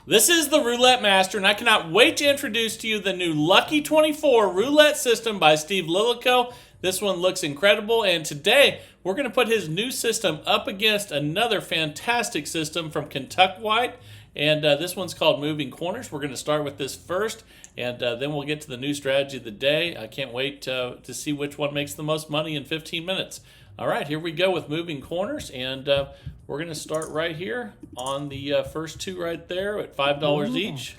This is the Roulette Master, and I cannot wait to introduce to you the new Lucky 24 roulette system by Steve Lillico. This one looks incredible, and today we're going to put his new system up against another fantastic system from Kentucky White, and this one's called Moving Corners. We're going to start with this first, and then we'll get to the new strategy of the day. I can't wait to see which one makes the most money in 15 minutes. All right, here we go with Moving Corners, and we're going to start right here on the first two right there at $5 each.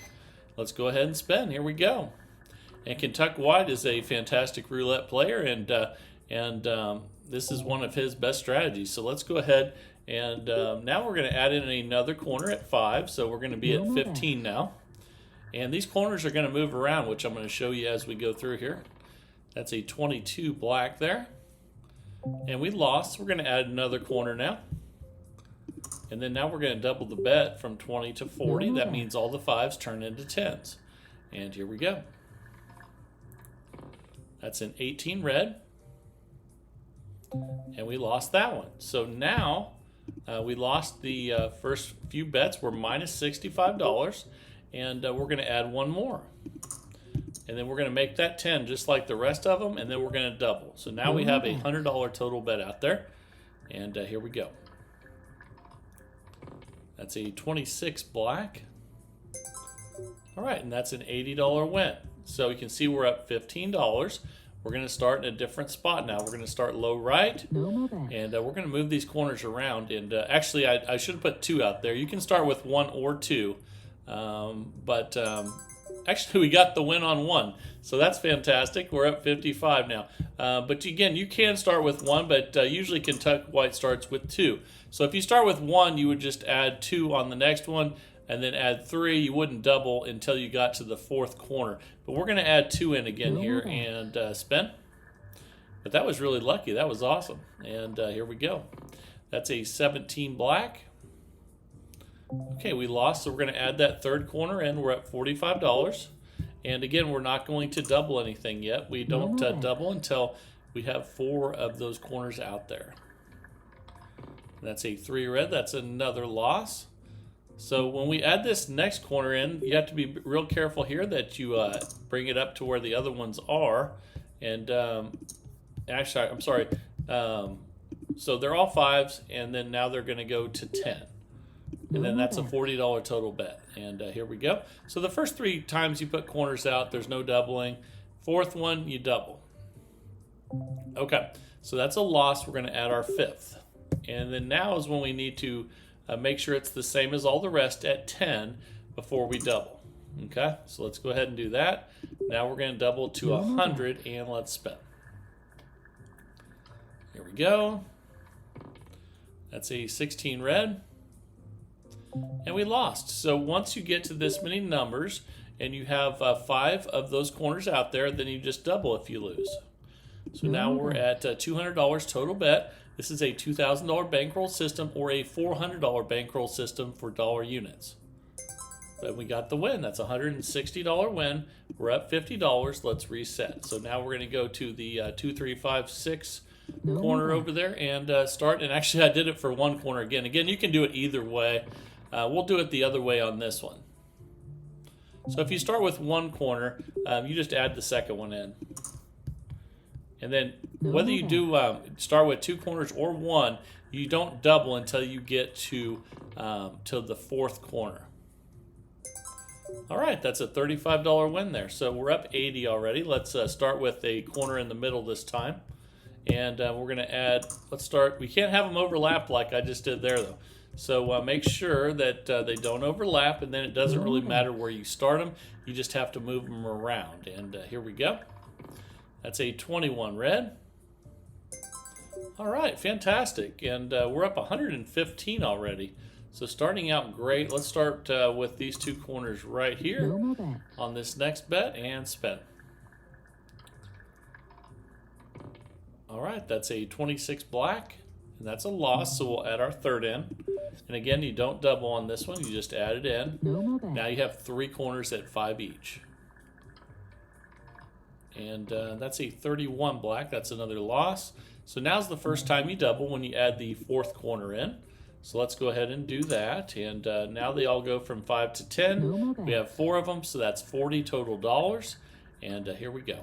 Let's go ahead and spin. Here we go. And Kentucky White is a fantastic roulette player, and this is one of his best strategies. So let's go ahead and now we're going to add in another corner at 5. So we're going to be at 15 now. And these corners are going to move around, which I'm going to show you as we go through here. That's a 22 black there. And we lost. We're going to add another corner now. And then now we're going to double the bet from 20 to 40. That means all the 5s turn into 10s. And here we go. That's an 18 red. And we lost that one. So now we lost the first few bets. We're minus $65. And we're going to add one more. And then we're going to make that 10 just like the rest of them, and then we're going to double. So now we have a $100 total bet out there. And here we go. That's a 26 black. All right, and that's an $80 win. So you can see we're up $15. We're going to start in a different spot now. We're going to start low right, and we're going to move these corners around. And actually, I should have put 2 out there. You can start with 1 or 2, actually, we got the win on 1, so that's fantastic. We're up 55 now. But again, you can start with 1, but usually Kentucky White starts with 2. So if you start with 1, you would just add 2 on the next one, and then add 3. You wouldn't double until you got to the 4th corner. But we're going to add 2 in again here and spin. But that was really lucky. That was awesome. And here we go. That's a 17 black. Okay, we lost, so we're going to add that 3rd corner in. We're at $45. And again, we're not going to double anything yet. We don't double until we have 4 of those corners out there. That's a 3 red. That's another loss. So when we add this next corner in, you have to be real careful here that you bring it up to where the other ones are. And actually, I'm sorry. So they're all 5s, and then now they're going to go to 10. And then that's a $40 total bet. And here we go. So the first 3 times you put corners out, there's no doubling. 4th one, you double. Okay, so that's a loss. We're going to add our 5th. And then now is when we need to make sure it's the same as all the rest at 10 before we double. Okay, so let's go ahead and do that. Now we're going to double to 100, and let's spin. Here we go. That's a 16 red. And we lost. So once you get to this many numbers and you have 5 of those corners out there, then you just double if you lose. So now we're at $200 total bet. This is a $2,000 bankroll system or a $400 bankroll system for dollar units. But we got the win. That's a $160 win. We're up $50. Let's reset. So now we're going to go to the 2, 3, 5, 6 corner over there and start. And actually, I did it for 1 corner again. Again, you can do it either way. We'll do it the other way on this one. So if you start with 1 corner, you just add the second one in. And then whether you do start with 2 corners or 1, you don't double until you get to the 4th corner. All right, that's a $35 win there. So we're up 80 already. Let's start with a corner in the middle this time. And we're going to add, let's start, we can't have them overlapped like I just did there though. So make sure that they don't overlap, and then it doesn't really matter where you start them. You just have to move them around. And here we go. That's a 21 red. All right, fantastic. And we're up 115 already. So starting out great. Let's start with these 2 corners right here on this next bet and spin. All right, that's a 26 black. And that's a loss, so we'll add our 3rd in. And again, you don't double on this one, you just add it in. Now you have 3 corners at 5 each. And that's a 31 black, that's another loss. So now's the first time you double when you add the 4th corner in. So let's go ahead and do that. And now they all go from 5 to 10. We have 4 of them, so that's 40 total dollars. And here we go.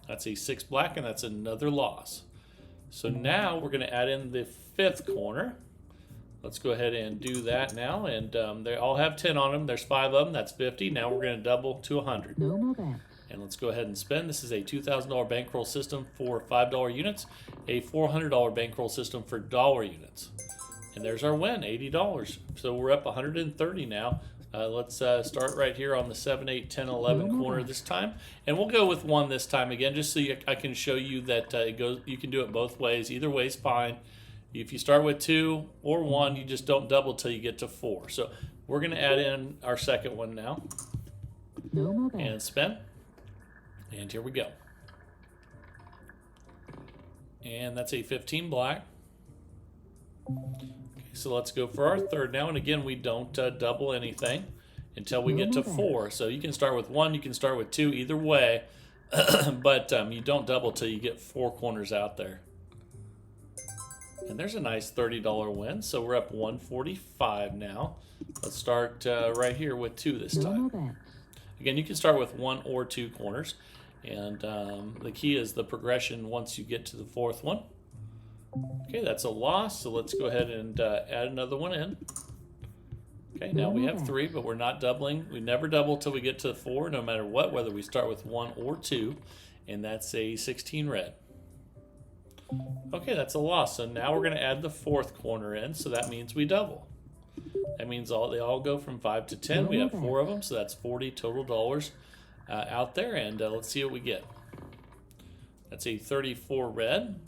That's a 6 black, and that's another loss. So now we're going to add in the 5th corner. Let's go ahead and do that now. And they all have 10 on them. There's 5 of them. That's 50. Now we're going to double to 100. And let's go ahead and spend. This is a $2,000 bankroll system for $5 units, a $400 bankroll system for dollar units. And there's our win, $80. So we're up 130 now. Let's start right here on the 7, 8, 10, 11 corner this time. And we'll go with 1 this time again, just so I can show you that it goes. You can do it both ways. Either way is fine. If you start with 2 or 1, you just don't double till you get to 4. So we're going to add in our second one now. And spin. And here we go. And that's a 15 black. Okay, so let's go for our third now. And again, we don't double anything until we get to 4. So you can start with 1, you can start with 2, either way. But you don't double till you get 4 corners out there. And there's a nice $30 win. So we're up 145 now. Let's start right here with 2 this time. Again, you can start with 1 or 2 corners. And the key is the progression once you get to the 4th one. Okay, that's a loss, so let's go ahead and add another one in. Okay, now we have 3, but we're not doubling. We never double till we get to 4, no matter what, whether we start with 1 or 2. And that's a 16 red. Okay, that's a loss. So now we're going to add the 4th corner in, so that means we double. That means they all go from 5 to 10. We have 4 of them, so that's 40 total dollars out there. And let's see what we get. That's a 34 red,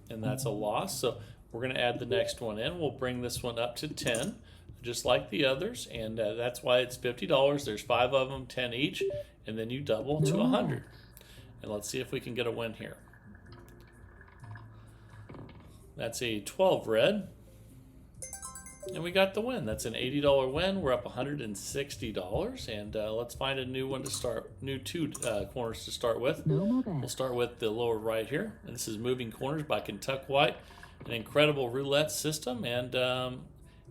and that's a loss. So we're going to add the next one in. We'll bring this one up to 10, just like the others, and that's why it's $50. There's 5 of them, 10 each, and then you double to 100. And let's see if we can get a win here. That's a 12 red. And we got the win. That's an $80 win. We're up $160. And let's find a new one to start, new 2 corners to start with. We'll start with the lower right here. And this is Moving Corners by Kentucky White. An incredible roulette system. And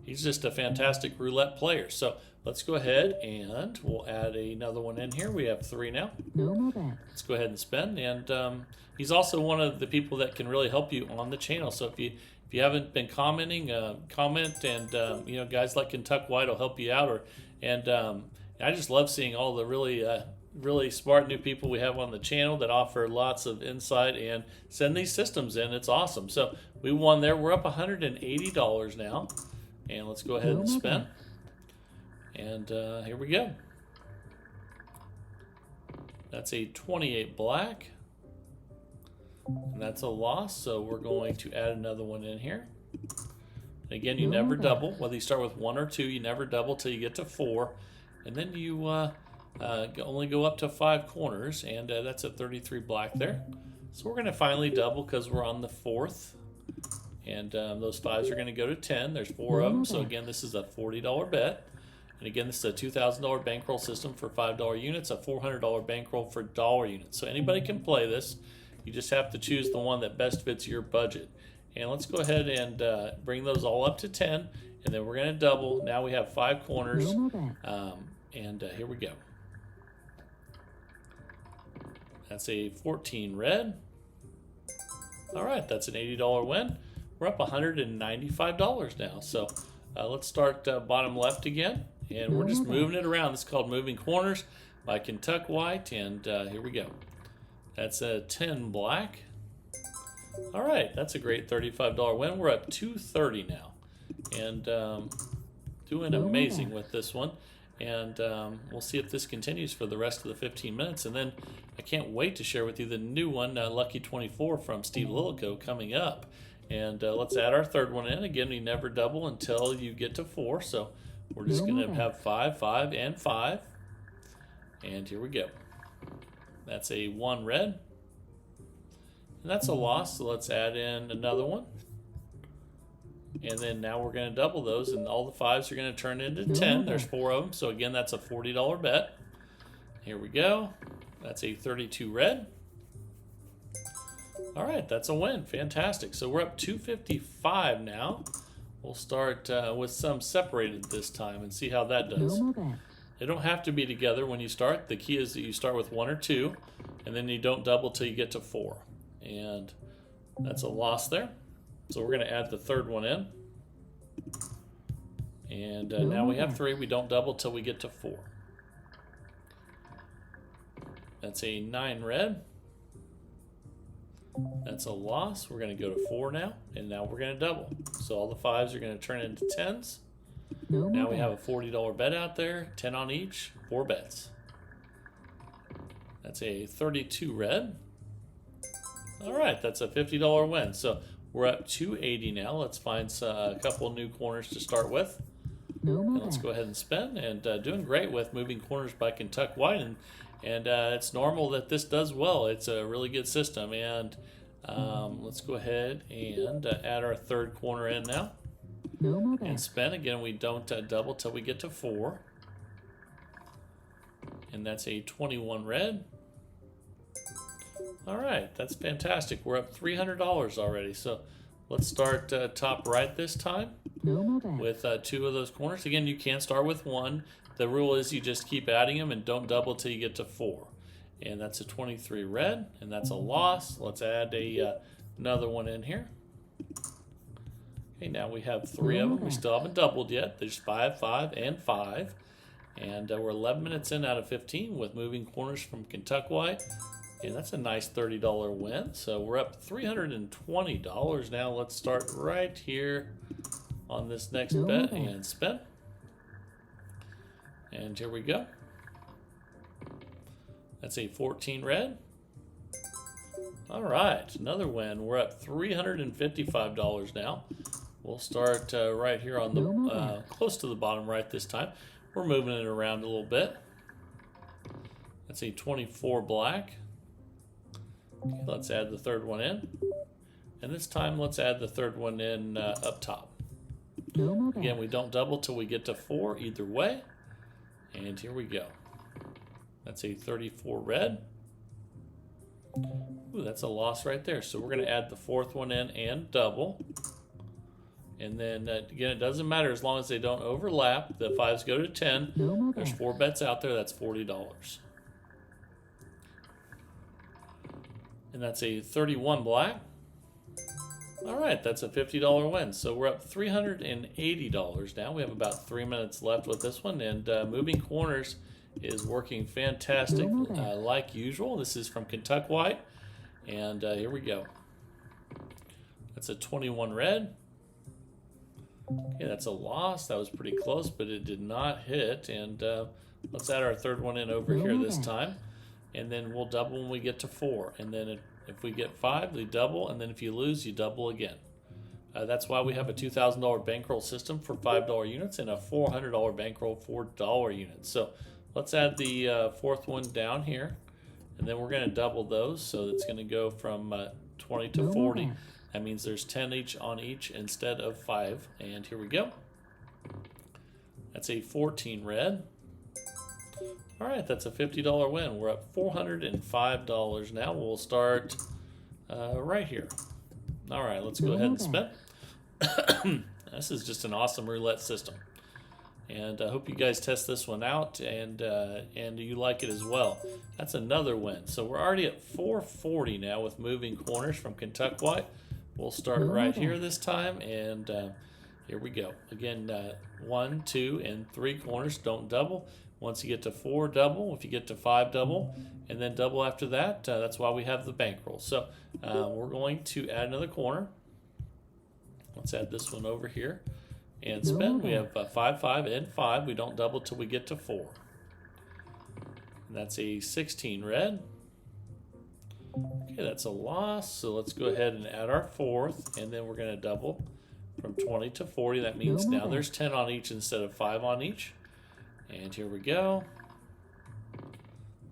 he's just a fantastic roulette player. So let's go ahead and we'll add another one in here. We have 3 now. Let's go ahead and spend. And he's also one of the people that can really help you on the channel. So if you haven't been commenting, comment, and guys like Kentucky White will help you out. I just love seeing all the really smart new people we have on the channel that offer lots of insight and send these systems in. It's awesome. So we won there. We're up $180 now, and let's go ahead and spin. And here we go. That's a 28 black. And that's a loss, so we're going to add another one in here. And again, you never double. Whether you start with 1 or 2, you never double till you get to 4. And then you only go up to 5 corners, and that's a 33 black there. So we're going to finally double because we're on the 4th. And those 5s are going to go to 10. There's 4 of them, so again, this is a $40 bet. And again, this is a $2,000 bankroll system for $5 units, a $400 bankroll for dollar units. So anybody can play this. You just have to choose the one that best fits your budget. And let's go ahead and bring those all up to 10. And then we're going to double. Now we have 5 corners. Here we go. That's a 14 red. All right, that's an $80 win. We're up $195 now. So let's start bottom left again. And we're just moving it around. This is called Moving Corners by Kentucky White. And here we go. That's a 10 black. All right, that's a great $35 win. We're up $230 now. And doing amazing with this one. And we'll see if this continues for the rest of the 15 minutes. And then I can't wait to share with you the new one, Lucky 24 from Steve Lilico, coming up. And let's add our third one in. Again, you never double until you get to 4. So we're just going to have 5, 5, and 5. And here we go. That's a 1 red. And that's a loss, so let's add in another one. And then now we're going to double those, and all the 5s are going to turn into 10. There's 4 of them, so again, that's a $40 bet. Here we go. That's a 32 red. All right, that's a win. Fantastic. So we're up $255 now. We'll start with some separated this time and see how that does. They don't have to be together when you start. The key is that you start with 1 or 2, and then you don't double till you get to 4. And that's a loss there. So we're going to add the third one in. And now we have 3. We don't double till we get to 4. That's a 9 red. That's a loss. We're going to go to 4 now, and now we're going to double. So all the 5s are going to turn into 10s. Now we have a $40 bet out there, 10 on each, 4 bets. That's a 32 red. All right, that's a $50 win. So we're up 280 now. Let's find a couple new corners to start with. And let's go ahead and spin. And doing great with moving corners by Kentucky White. And it's normal that this does well. It's a really good system. And let's go ahead and add our third corner in now. And spin. Again, we don't double till we get to 4. And that's a 21 red. All right, that's fantastic. We're up $300 already. So let's start top right this time with 2 of those corners. Again, you can start with 1. The rule is you just keep adding them and don't double till you get to 4. And that's a 23 red, and that's a loss. Let's add another one in here. Okay, now we have 3 of them. We still haven't doubled yet. There's 5, 5, and 5. And we're 11 minutes in out of 15 with moving corners from Kentucky White. And that's a nice $30 win. So we're up $320 now. Let's start right here on this next bet and spin. And here we go. That's a 14 red. All right, another win. We're up $355 now. We'll start right here on the close to the bottom right this time. We're moving it around a little bit. That's a 24 black. Okay, let's add the third one in. And this time, let's add the third one in up top. Again, we don't double till we get to 4 either way. And here we go. That's a 34 red. Ooh, that's a loss right there. So we're going to add the fourth one in and double. And then, again, it doesn't matter as long as they don't overlap. The 5s go to 10. There's 4 bets out there. That's $40. And that's a 31 black. All right, that's a $50 win. So we're up $380 now. We have about 3 minutes left with this one. And moving corners is working fantastic like usual. This is from Kentucky White. And here we go. That's a 21 red. Okay, that's a loss. That was pretty close, but it did not hit. And let's add our third one in over here this time. And then we'll double when we get to 4. And then if we get 5, we double. And then if you lose, you double again. That's why we have a $2,000 bankroll system for $5 units and a $400 bankroll for $1 units. So let's add the fourth one down here. And then we're going to double those. So it's going to go from 20 to 40. That means there's 10 each on each instead of 5. And here we go. That's a 14 red. All right, that's a $50 win. We're up $405 now. We'll start right here. All right, let's go ahead and spin. This is just an awesome roulette system. And I hope you guys test this one out and you like it as well. That's another win. So we're already at 440 now with moving corners from Kentucky White. We'll start right here this time, and here we go. Again, 1, 2, and 3 corners. Don't double. Once you get to 4, double. If you get to 5, double. And then double after that. That's why we have the bankroll. So we're going to add another corner. Let's add this one over here. And spin. We have 5, 5, and 5. We don't double till we get to 4. And that's a 16 red. Okay, that's a loss. So let's go ahead and add our fourth. And then we're going to double from 20 to 40. That means now there's 10 on each instead of 5 on each. And here we go.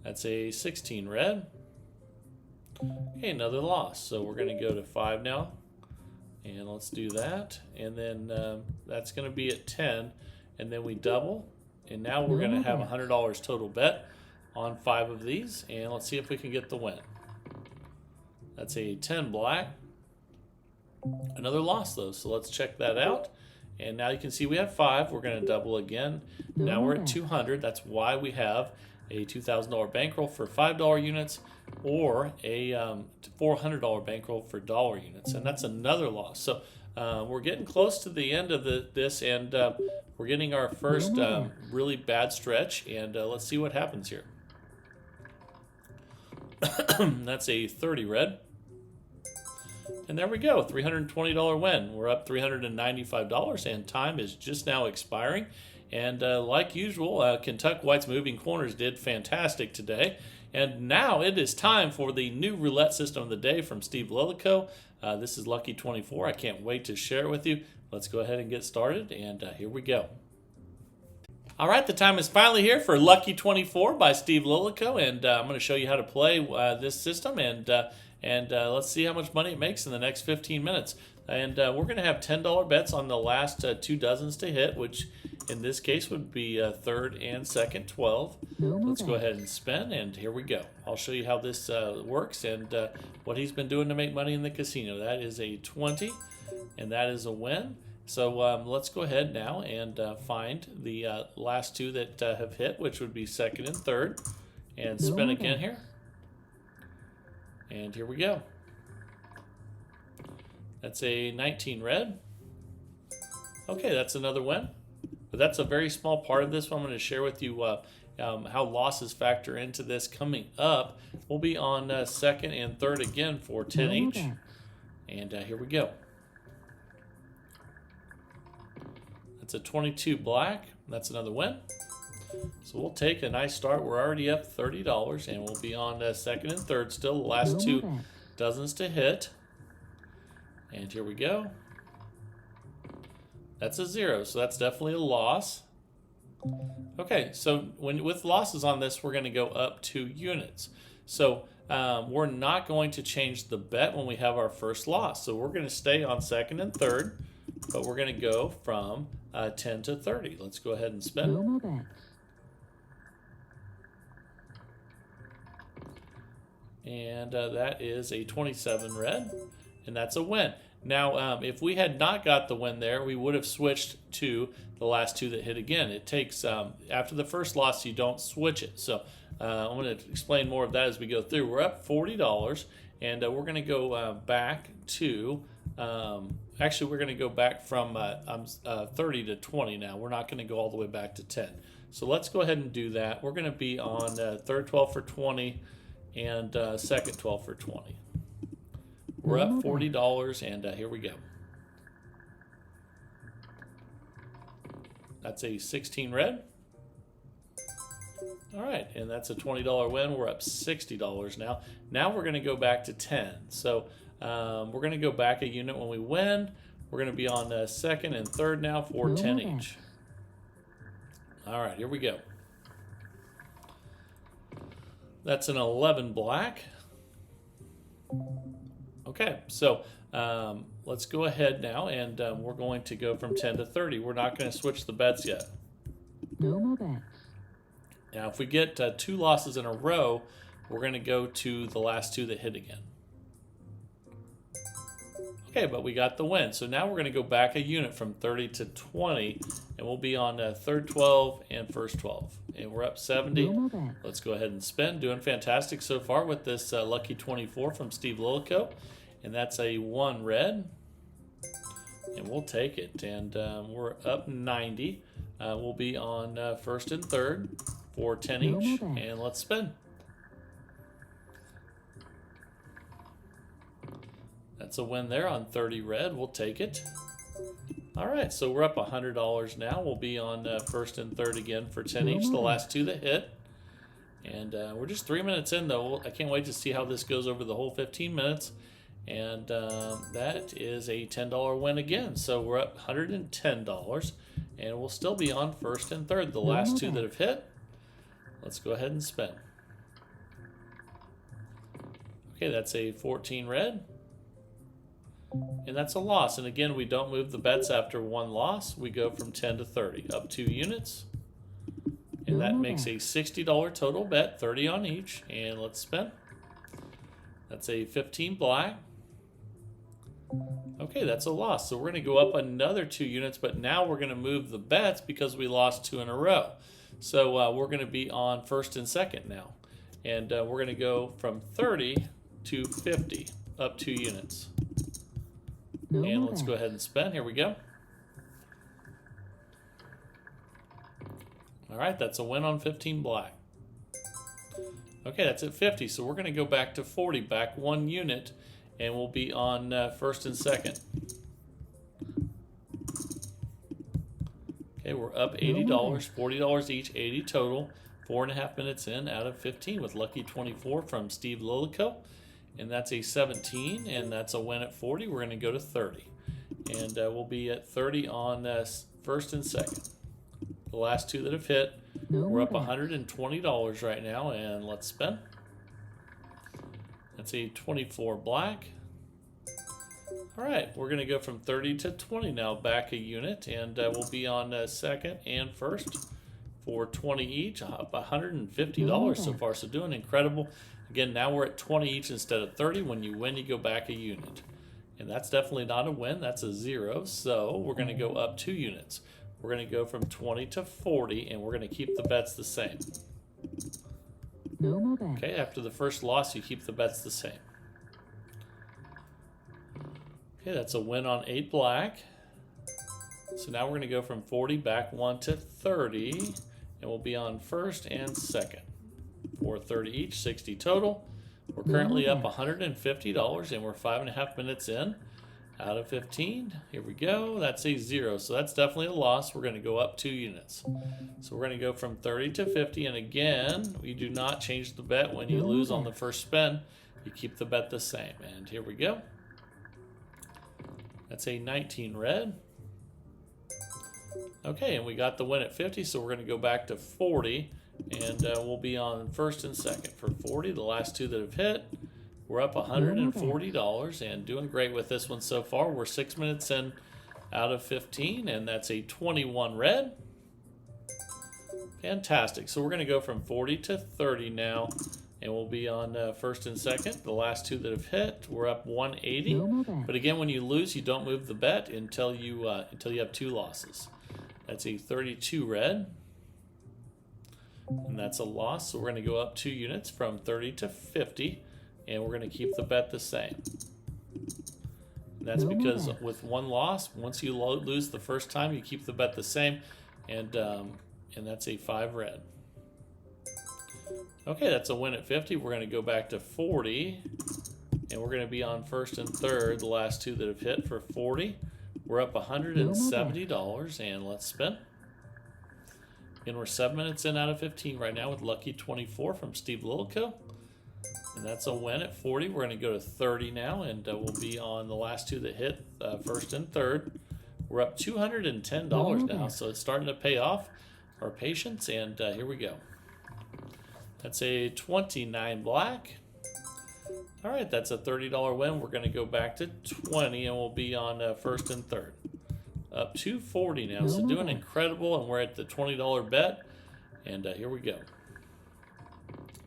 That's a 16 red. Okay, another loss. So we're going to go to 5 now. And let's do that. And then that's going to be at 10. And then we double. And now we're going to have $100 total bet on 5 of these. And let's see if we can get the win. That's a 10 black. Another loss, though. So let's check that out. And now you can see we have 5. We're going to double again. Now we're at 200. That's why we have a $2,000 bankroll for $5 units, or a $400 bankroll for dollar units. And that's another loss. So we're getting close to the end of this, and we're getting our first really bad stretch. And let's see what happens here. That's a 30 red. And there we go, $320 win. We're up $395, and time is just now expiring. And like usual, Kentucky White's moving corners did fantastic today. And now it is time for the new roulette system of the day from Steve Lillico. This is Lucky 24. I can't wait to share it with you. Let's go ahead and get started, and here we go. All right, the time is finally here for Lucky 24 by Steve Lillico, and I'm going to show you how to play this system, and let's see how much money it makes in the next 15 minutes. And we're going to have $10 bets on the last 2 dozens to hit, which in this case would be third and second 12. Let's go ahead and spin, and here we go. I'll show you how this works and what he's been doing to make money in the casino. That is a 20, and that is a win. So let's go ahead now and find the last 2 that have hit, which would be second and third, and spin again here. And here we go. That's a 19 red. Okay, that's another win. But that's a very small part of this. I'm going to share with you how losses factor into this. Coming up, we'll be on second and third again for 10 each. And here we go. That's a 22 black. That's another win. So we'll take a nice start. We're already up $30, and we'll be on second and third still. The last 2 dozens to hit. And here we go. That's a 0, so that's definitely a loss. Okay, so with losses on this, we're going to go up 2 units. So we're not going to change the bet when we have our first loss. So we're going to stay on second and third, but we're going to go from 10 to 30. Let's go ahead and spin. And that is a 27 red, and that's a win. Now, if we had not got the win there, we would have switched to the last 2 that hit again. It takes, after the first loss, you don't switch it. So I'm going to explain more of that as we go through. We're up $40, and we're going to go back to, actually, we're going to go back from 30 to 20 now. We're not going to go all the way back to 10. So let's go ahead and do that. We're going to be on third 12 for 20 and second 12 for 20. We're up $40, and here we go. That's a 16 red. All right, and that's a $20 win. We're up $60 now. Now we're going to go back to 10. So we're going to go back a unit when we win. We're going to be on second and third now for 10 each. All right, here we go. That's an 11 black. Okay, so let's go ahead now, and we're going to go from 10 to 30. We're not going to switch the bets yet. No more bets. Now, if we get 2 losses in a row, we're going to go to the last 2 that hit again. Okay, but we got the win. So now we're going to go back a unit from 30 to 20, and we'll be on third 12 and first 12. And we're up 70. Let's go ahead and spin. Doing fantastic so far with this Lucky 24 from Steve Lillico. And that's a 1 red. And we'll take it. And we're up 90. We'll be on first and third for 10 each. And let's spin. That's a win there on 30 red. We'll take it. All right, so we're up $100 now. We'll be on first and third again for 10 each, the last 2 that hit. And we're just 3 minutes in, though. I can't wait to see how this goes over the whole 15 minutes. And that is a $10 win again. So we're up $110, and we'll still be on first and third, the last 2 that have hit. Let's go ahead and spin. Okay, that's a 14 red. And that's a loss. And again, we don't move the bets after 1 loss. We go from 10 to 30, up 2 units. And that makes a $60 total bet, 30 on each. And let's spin. That's a 15 black. Okay, that's a loss. So we're going to go up another 2 units, but now we're going to move the bets because we lost 2 in a row. So we're going to be on first and second now. And we're going to go from 30 to 50, up 2 units. No And more let's bets. go ahead and spin. Here we go. All right, that's a win on 15 black. Okay, that's at 50. So we're going to go back to 40, back 1 unit, and we'll be on first and second. Okay, we're up $80, $40 each, 80 total. 4.5 minutes in out of 15 with lucky 24 from Steve Lilico. And that's a 17, and that's a win at 40. We're going to go to 30. And we'll be at 30 on first and second. The last 2 that have hit. No We're more up bets. $120 right now, and let's spin. That's a 24 black. All right, we're going to go from 30 to 20 now, back a unit, and we'll be on second and first for 20 each, up $150 so far, so doing incredible. Again, now we're at 20 each instead of 30. When you win, you go back a unit. And that's definitely not a win, that's a 0, so we're going to go up 2 units. We're going to go from 20 to 40, and we're going to keep the bets the same. No more bets. Okay, after the first loss, you keep the bets the same. Okay, that's a win on 8 black. So now we're going to go from 40 back 1 to 30, and we'll be on first and second. For 30 each, 60 total. We're currently up $150, and we're 5.5 minutes in out of 15. Here we go. That's a 0, so that's definitely a loss. We're going to go up 2 units. So we're going to go from 30 to 50, and again, we do not change the bet when you lose on the first spin. You keep the bet the same, and here we go. That's a 19 red. Okay, and we got the win at 50, so we're going to go back to 40, and we'll be on first and second for 40. The last 2 that have hit, we're up $140 and doing great with this one so far. We're 6 minutes in out of 15, and that's a 21 red. Fantastic. So we're going to go from 40 to 30 now, and we'll be on first and second. The last 2 that have hit, we're up 180. No more bets. But again, when you lose, you don't move the bet until you have 2 losses. That's a 32 red, and that's a loss. So we're going to go up 2 units from 30 to 50, and we're going to keep the bet the same. And that's because with 1 loss, once you lose the first time, you keep the bet the same, and that's a 5 red. Okay, that's a win at 50. We're going to go back to 40, and we're going to be on first and third, the last 2 that have hit for 40. We're up $170, and let's spin. And we're 7 minutes in out of 15 right now with lucky 24 from Steve Lilico. And that's a win at 40. We're going to go to 30 now, and we'll be on the last 2 that hit, first and third. We're up $210 now, so it's starting to pay off our patience, and here we go. That's a 29 black. All right, that's a $30 win. We're going to go back to 20, and we'll be on first and third. Up $240 now, so doing incredible, and we're at the $20 bet, and here we go.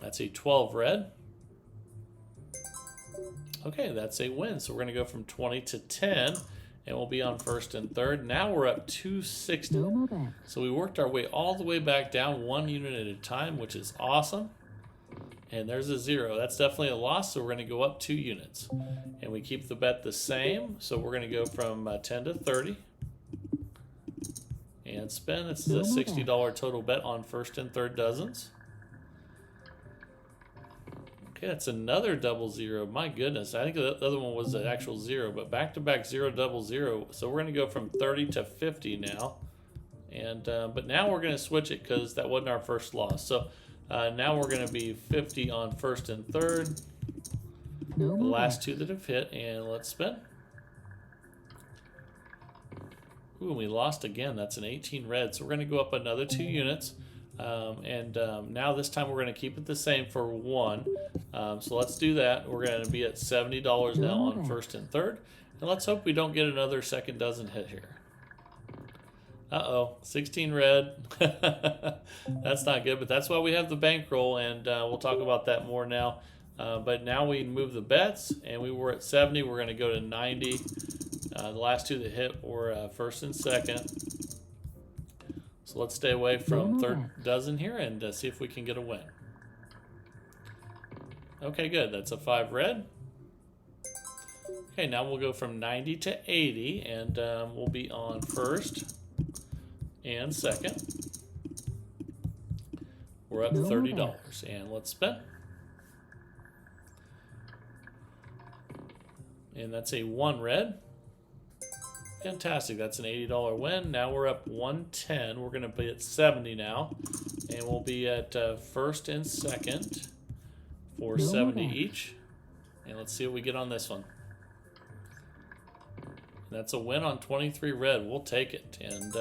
That's a 12 red. Okay, that's a win, so we're going to go from 20 to 10, and we'll be on first and third. Now we're up $260. No more bets. So we worked our way all the way back down 1 unit at a time, which is awesome. And there's a 0. That's definitely a loss, so we're going to go up 2 units. And we keep the bet the same, so we're going to go from 10 to 30. And spin. This is a $60 total bet on first and third dozens. Okay, that's another double 0. My goodness, I think the other one was an actual 0, but back-to-back 0, double 0. So we're going to go from 30 to 50 now. And but now we're going to switch it because that wasn't our first loss. So now we're going to be 50 on first and third. No The more last bets. 2 that have hit, and let's spin. Ooh, and we lost again. That's an 18 red. So we're going to go up another 2 units. Now this time we're going to keep it the same for 1. So let's do that. We're going to be at $70 now on first and third. And let's hope we don't get another second dozen hit here. Uh-oh, 16 red. That's not good, but that's why we have the bankroll, and we'll talk about that more now. But now we move the bets, and we were at 70. We're going to go to 90. The last two that hit were first and second. So let's stay away from third dozen here and see if we can get a win. Okay, good. That's a 5 red. Okay, now we'll go from 90 to 80, and we'll be on first and second. We're up $30, and let's spin. And that's a 1 red. Fantastic, that's an $80 win. Now we're up 110. We're gonna be at 70 now. And we'll be at first and second for 70 each. And let's see what we get on this one. That's a win on 23 red. We'll take it. And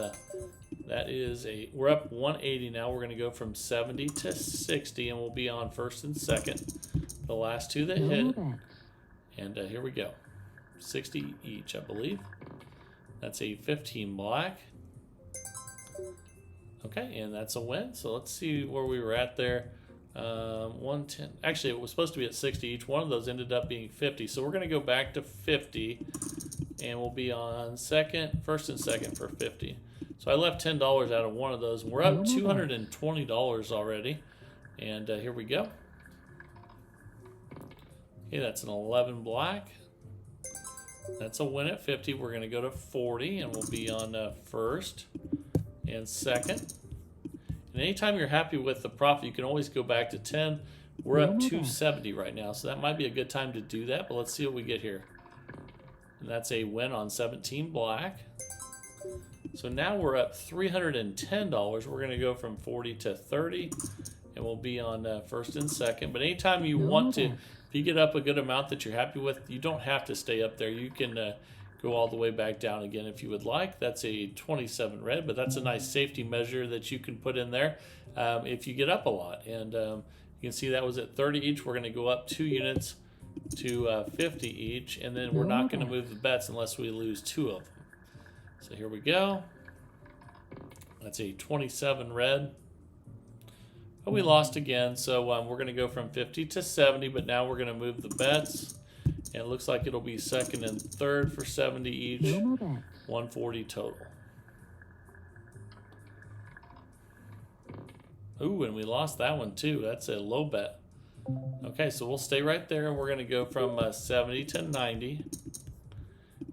that is we're up 180 now. We're gonna go from 70 to 60, and we'll be on first and second. The last two that hit. And here we go. 60 each, I believe. That's a 15 black. Okay, and that's a win. So let's see where we were at there. 110. Actually, it was supposed to be at 60 each. One of those ended up being 50. So we're going to go back to 50, and we'll be on first and second for 50. So I left $10 out of one of those, and we're up $220 already. And here we go. Okay, that's an 11 black. That's a win at 50. We're going to go to 40, and we'll be on first and second. And anytime you're happy with the profit, you can always go back to 10. We're up 270 right now, so that might be a good time to do that, but let's see what we get here. And that's a win on 17 black. So now we're up $310. We're going to go from 40 to 30, and we'll be on first and second. But anytime you want to, if you get up a good amount that you're happy with, you don't have to stay up there. You can go all the way back down again if you would like. That's a 27 red, but that's a nice safety measure that you can put in there if you get up a lot. And you can see that was at 30 each. We're going to go up 2 units to 50 each, and then we're not going to move the bets unless we lose 2 of them. So here we go. That's a 27 red. But we lost again, so we're going to go from 50 to 70, but now we're going to move the bets. And it looks like it'll be second and third for 70 each, 140 total. Ooh, and we lost that one too. That's a low bet. Okay, so we'll stay right there, and we're going to go from 70 to 90.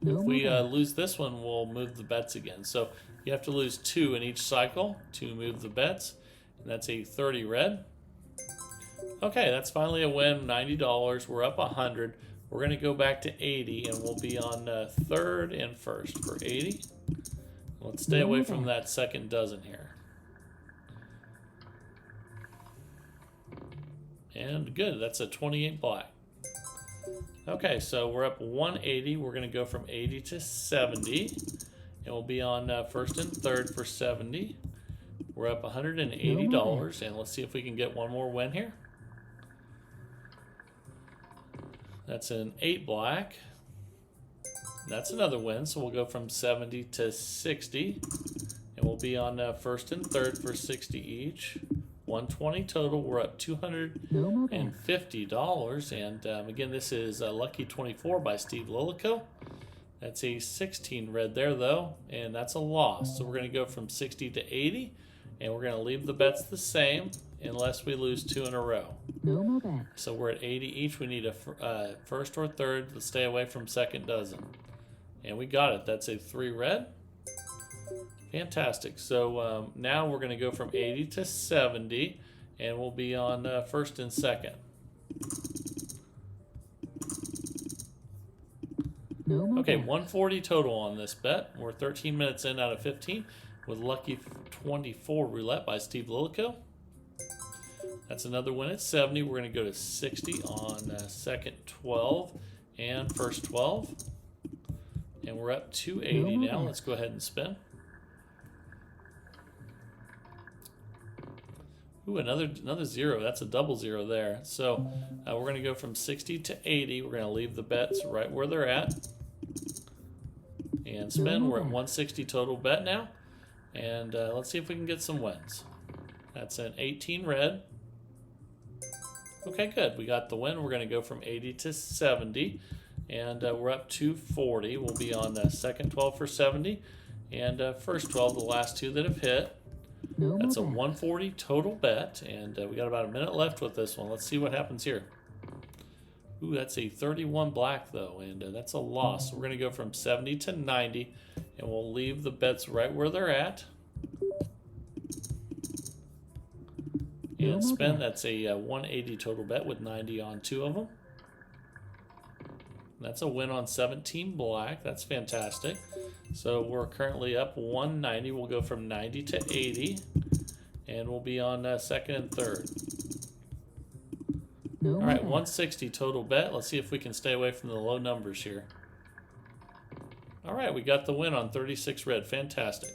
If we lose this one, we'll move the bets again. So you have to lose 2 in each cycle to move the bets. And that's a 30 red. Okay, that's finally a win, $90. We're up 100. We're going to go back to 80, and we'll be on third and first for 80. Let's stay away from that second dozen here. And good, that's a 28 black. Okay, so we're up 180. We're going to go from 80 to 70, and we'll be on first and third for 70. We're up $180, and let's see if we can get one more win here. That's an 8 black. That's another win, so we'll go from 70 to 60, and we'll be on first and third for 60 each. 120 total. We're up $250, and again, this is Lucky 24 by Steve Lilico. That's a 16 red there, though, and that's a loss. So we're going to go from 60 to 80, and we're going to leave the bets the same unless we lose 2 in a row. So we're at 80 each. We need a first or third. Let's stay away from second dozen. And we got it. That's a 3 red. Fantastic. So now we're going to go from 80 to 70, and we'll be on first and second. Okay, 140 total on this bet. We're 13 minutes in out of 15 with Lucky 24 Roulette by Steve Lilico. That's another win at 70. We're going to go to 60 on second 12 and first 12. And we're up 280 now. Let's go ahead and spin. Ooh, another 0. That's a double 0 there. So we're going to go from 60 to 80. We're going to leave the bets right where they're at. And spin. We're at 160 total bet now. And let's see if we can get some wins. That's an 18 red. Okay, good. We got the win. We're going to go from 80 to 70. And we're up 240. We'll be on the second 12 for 70. And first 12, the last two that have hit. No That's a more bets. 140 total bet. And we got about a minute left with this one. Let's see what happens here. Ooh, that's a 31 black though, and that's a loss. So we're going to go from 70 to 90, and we'll leave the bets right where they're at. And spin, that's a 180 total bet with 90 on two of them. That's a win on 17 black. That's fantastic. So we're currently up 190. We'll go from 90 to 80, and we'll be on second and third. No All more right, bets. 160 total bet. Let's see if we can stay away from the low numbers here. All right, we got the win on 36 red. Fantastic.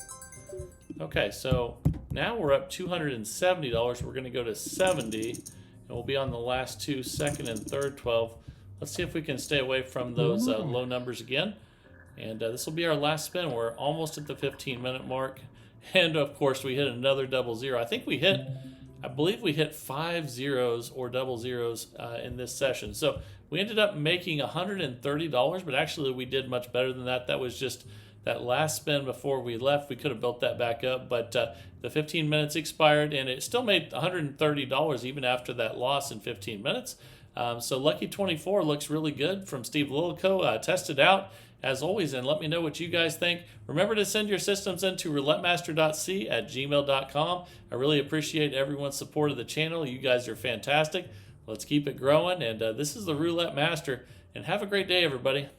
Okay, so now we're up $270. We're going to go to 70, and we'll be on the last two, second and third 12. Let's see if we can stay away from those low numbers again. And this will be our last spin. We're almost at the 15-minute mark. And, of course, we hit another double zero. I believe we hit 5 zeros or double zeros in this session. So we ended up making $130, but actually we did much better than that. That was just that last spin before we left. We could have built that back up, but the 15 minutes expired, and it still made $130 even after that loss in 15 minutes. So Lucky 24 looks really good from Steve Lilico. Test it out as always, and let me know what you guys think. Remember to send your systems into roulettemaster.c@gmail.com. I really appreciate everyone's support of the channel. You guys are fantastic. Let's keep it growing, and this is the Roulette Master, and have a great day, everybody.